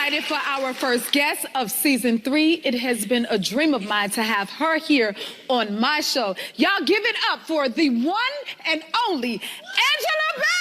excited for our first guest of season 3. It has been a dream of mine to have her here on my show. Y'all give it up for the one and only Angela Bassett!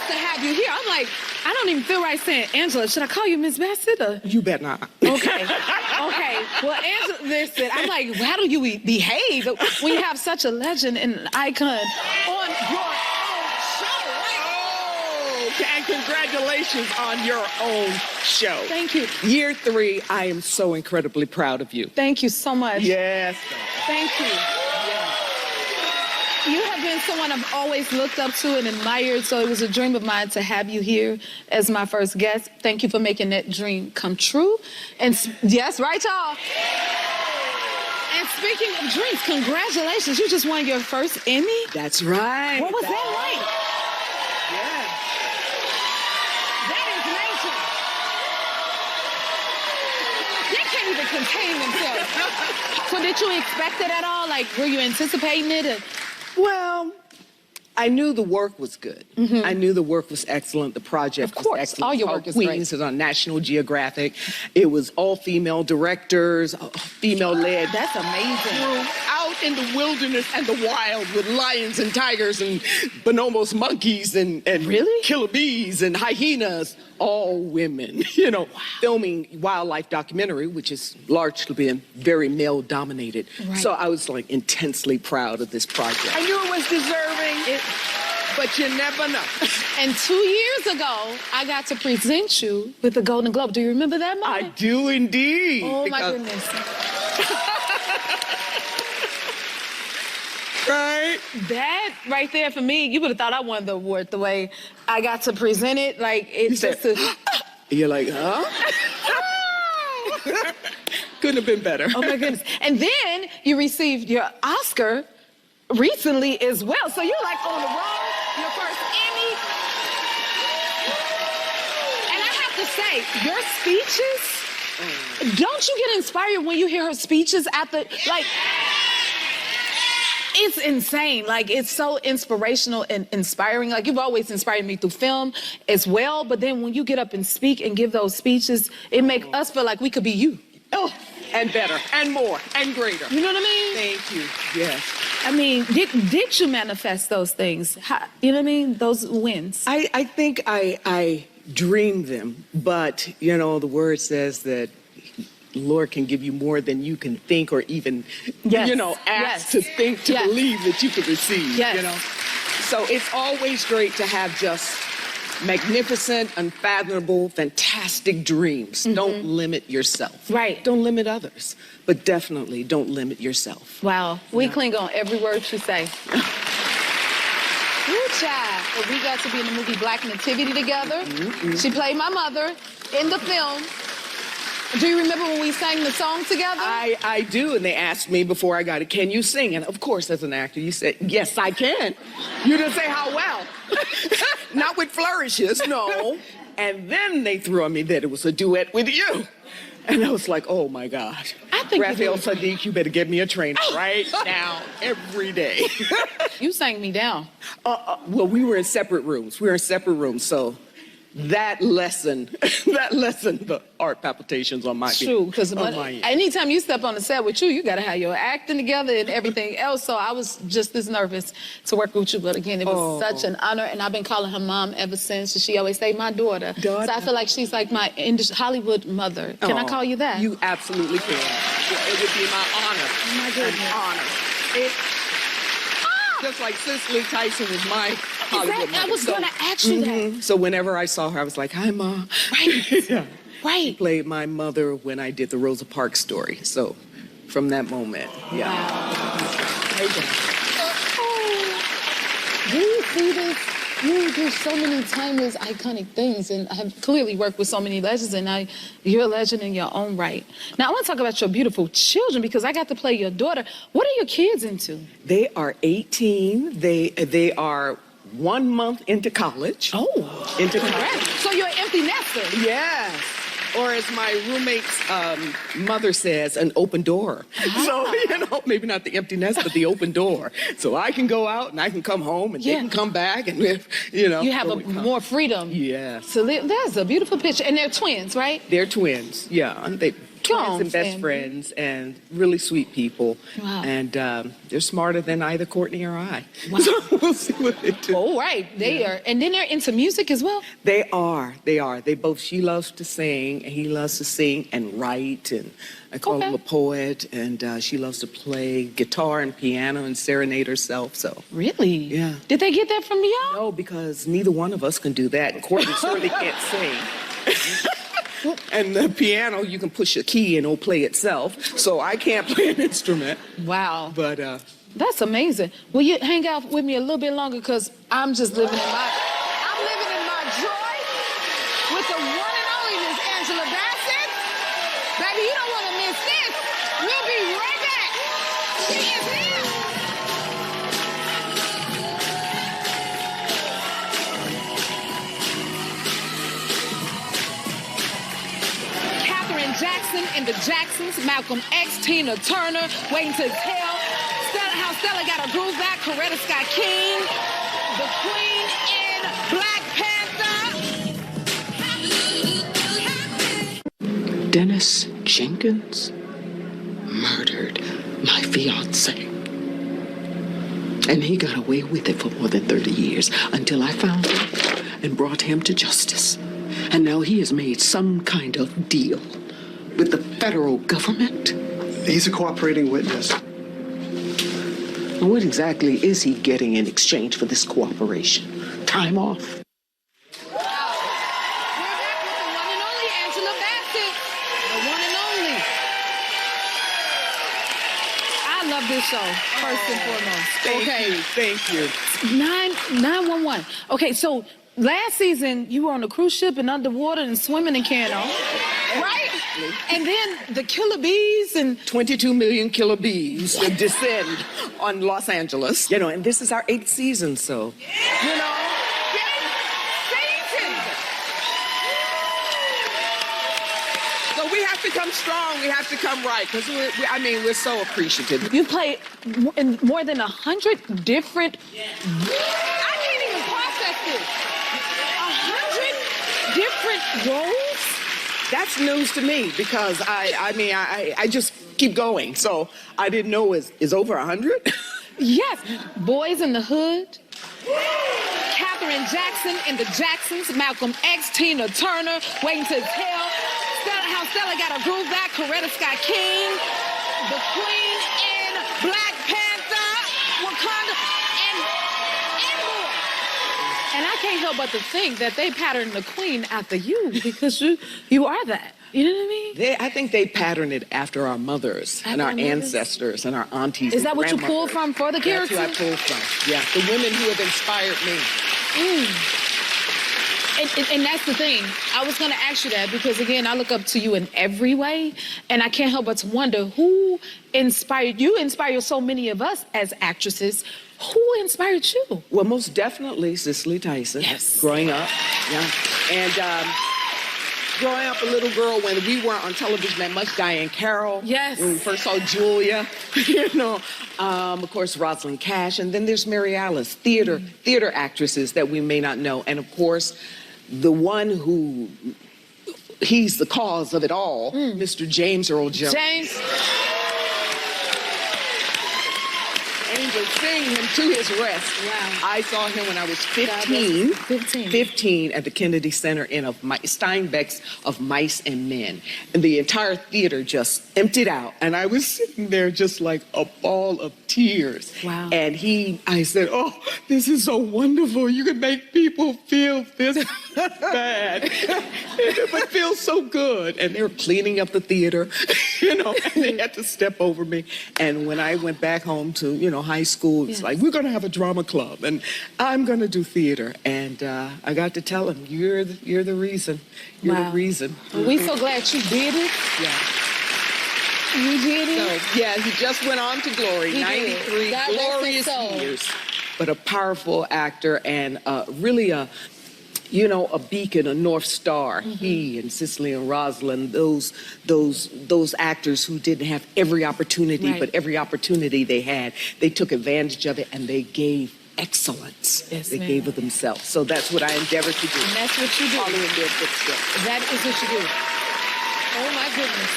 To have you here. I'm like, I don't even feel right saying, Angela, should I call you Miss Bassett? Or? You better not. Okay. Okay. Well, Angela, listen, I'm like, how do you behave when you have such a legend and an icon on your own show? Oh, and congratulations on your own show. Thank you. Year 3, I am so incredibly proud of you. Thank you so much. Yes. Thank you. You have been someone I've always looked up to and admired, so it was a dream of mine to have you here as my first guest. Thank you for making that dream come true. And yes, right, y'all? And speaking of dreams, congratulations. You just won your first Emmy? That's right. What was that like? Yeah. That is amazing. They can't even contain themselves. So did you expect it at all? Like, were you anticipating it? Well, I knew the work was good. Mm-hmm. I knew the work was excellent. The project was excellent. All your work is Queens great. is on National Geographic. It was all female directors, female-led. That's amazing. Out in the wilderness and the wild with lions and tigers and bonobos, monkeys and really? killer bees and hyenas. All women, filming wildlife documentary, which is largely been very male-dominated. Right. So I was like intensely proud of this project. I knew it was deserving, but you never know. And 2 years ago, I got to present you with the Golden Globe. Do you remember that moment? I do indeed. Oh my goodness. Right? That right there for me, you would have thought I won the award the way I got to present it. Like, it's just You're like, huh? Couldn't have been better. Oh my goodness. And then you received your Oscar recently as well. So you're like on the road, your first Emmy. And I have to say, your speeches, don't you get inspired when you hear her speeches after, like, it's insane. Like, it's so inspirational and inspiring. Like, you've always inspired me through film as well. But then when you get up and speak and give those speeches, it makes us feel like we could be you. Oh, and better, and more, and greater. You know what I mean? Thank you. Yes. I mean, did you manifest those things? You know what I mean? Those wins. I think I dreamed them, but, the word says that Lord can give you more than you can think or even, ask to think, to believe that you could receive, So it's always great to have just magnificent, unfathomable, fantastic dreams. Mm-hmm. Don't limit yourself. Right. Don't limit others, but definitely don't limit yourself. Wow. We cling on every word you say. Ooh, child. Well, we got to be in the movie Black Nativity together. Mm-hmm. She played my mother in the film. Do you remember when we sang the song together? I do, and they asked me before I got it, can you sing? And of course, as an actor, you said, yes, I can. You didn't say how well. Not with flourishes, no. And then they threw on me that it was a duet with you. And I was like, oh my God. I think Raphael Sadiq, you better get me a trainer right now, every day. You sang me down. Well, we were in separate rooms. So that lesson, the heart palpitations on my True, because anytime you step on the set with you got to have your acting together and everything else. So I was just as nervous to work with you. But again, it was such an honor. And I've been calling her mom ever since. She always say, my daughter. So I feel like she's like my Hollywood mother. Can I call you that? You absolutely can. It would be my honor. Oh, my goodness. An honor. Just like Cicely Tyson was my Hollywood mother. I was going to ask you that. So whenever I saw her, I was like, hi, Ma. Right. Yeah. Right. She played my mother when I did the Rosa Parks story. So from that moment, yeah. Wow. Do you see this? You do so many timeless, iconic things, and I have clearly worked with so many legends, and now you're a legend in your own right. Now, I want to talk about your beautiful children, because I got to play your daughter. What are your kids into? They are 18. They are 1 month into college. Oh. Into college. So you're an empty nester. Yes. Or as my roommate's mother says, an open door. So, maybe not the empty nest, but the open door. So I can go out and I can come home and they can come back and, You have more freedom. Yeah. So that's a beautiful picture. And they're twins, right? They're twins, yeah. They twins and best friends and really sweet people. Wow. And they're smarter than either Courtney or I. Wow. So we'll see what they do. Oh, right. They are. And then they're into music as well? They are. She loves to sing, and he loves to sing and write, and I call him a poet, and she loves to play guitar and piano and serenade herself, so. Really? Yeah. Did they get that from y'all? No, because neither one of us can do that, and Courtney certainly can't sing. And the piano, you can push a key and it'll play itself, so I can't play an instrument. Wow. But, that's amazing. Will you hang out with me a little bit longer? Because I'm just living in my joy with the one and only Miss Angela Bassett. Baby, you don't want to miss this. We'll be right back. She is here. Katherine Jackson and the Jacksons, Malcolm X, Tina Turner, Waiting to Exhale, how Stella got her groove back, Coretta Scott King, the Queen in Black Panther. Dennis Jenkins murdered my fiance. And he got away with it for more than 30 years until I found him and brought him to justice. And now he has made some kind of deal with the federal government. He's a cooperating witness. What exactly is he getting in exchange for this cooperation? Time off? We're back with the one and only Angela Bassett. The one and only. I love this show, first and foremost. Thank you. 911. Okay, so last season you were on a cruise ship and underwater and swimming in Cano, right? And then the killer bees and 22 million killer bees descend on Los Angeles. And this is our 8th season, so. So we have to come strong. We have to come right, because we're so appreciative. you play in more than 100 different. I can't even process this. 100 different roles. That's news to me, because I just keep going. So I didn't know is over 100. Yes, Boys in the Hood, Katherine Jackson and the Jacksons, Malcolm X, Tina Turner, Waiting to Exhale, how Stella got her groove back, Coretta Scott King, the Queen in Black Panther, Wakanda, and more. And I can't help but to think that they patterned the Queen after you, because you are that. You know what I mean? I think they patterned it after our mothers and our ancestors and our aunties. Is that what you pulled from for the character? That's who I pulled from. Yeah, the women who have inspired me. And that's the thing. I was going to ask you that because, again, I look up to you in every way, and I can't help but to wonder who inspired you. Inspired so many of us as actresses. Who inspired you? Well, most definitely Cicely Tyson. Yes. Growing up, yeah. And growing up a little girl when we weren't on television that much, Diane Carroll. Yes. When we first saw Julia, of course, Rosalind Cash. And then there's Mary Alice, theater actresses that we may not know. And of course, the one who, he's the cause of it all, Mr. James Earl Jones. James. would sing him to his rest. Wow. I saw him when I was 15. 15 at the Kennedy Center in Steinbeck's Of Mice and Men. And the entire theater just emptied out. And I was sitting there just like a ball of tears. Wow. And I said, oh, this is so wonderful. You can make people feel this bad, but feel so good. And they were cleaning up the theater, and they had to step over me. And when I went back home to, high school, it's like, we're going to have a drama club, and I'm going to do theater. And I got to tell him, you're the reason. You're the reason. Well, we're so glad you did it. Yeah. You did it? So, yeah, he just went on to glory. 93 glorious years. But a powerful actor and really a beacon, a North Star. Mm-hmm. He and Cicely and Rosalind, those actors who didn't have every opportunity, but every opportunity they had, they took advantage of it and they gave excellence. Yes, they gave of themselves. So that's what I endeavor to do. And that's what you do. Follow in their footsteps. That is what you do. Oh my goodness.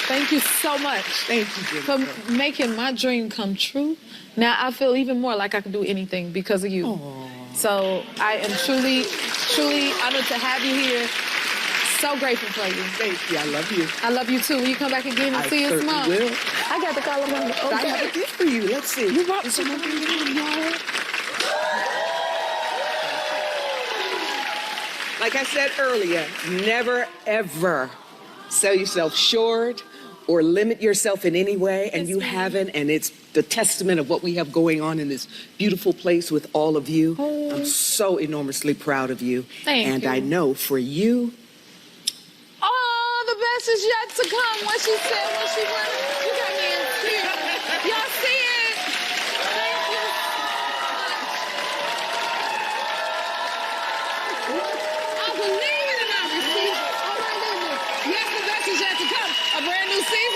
Thank you so much. Thank you, Jennifer. For making my dream come true. Now I feel even more like I can do anything because of you. Aww. So I am truly, truly honored to have you here. So grateful for you. Thank you. I love you. I love you too. Will you come back again and see us, Mom? I will. I got to call him on. I have a gift for you. Let's see. You brought something, y'all. Like I said earlier, never ever sell yourself short or limit yourself in any way, and you haven't, and it's the testament of what we have going on in this beautiful place with all of you. Oh. I'm so enormously proud of you. Thank you. I know for you, the best is yet to come. What she said when she went, you got me in tears. Y'all see it? Thank you so much. I believe it and I receive it. Oh my goodness. Yes, the best is yet to come. A brand new season.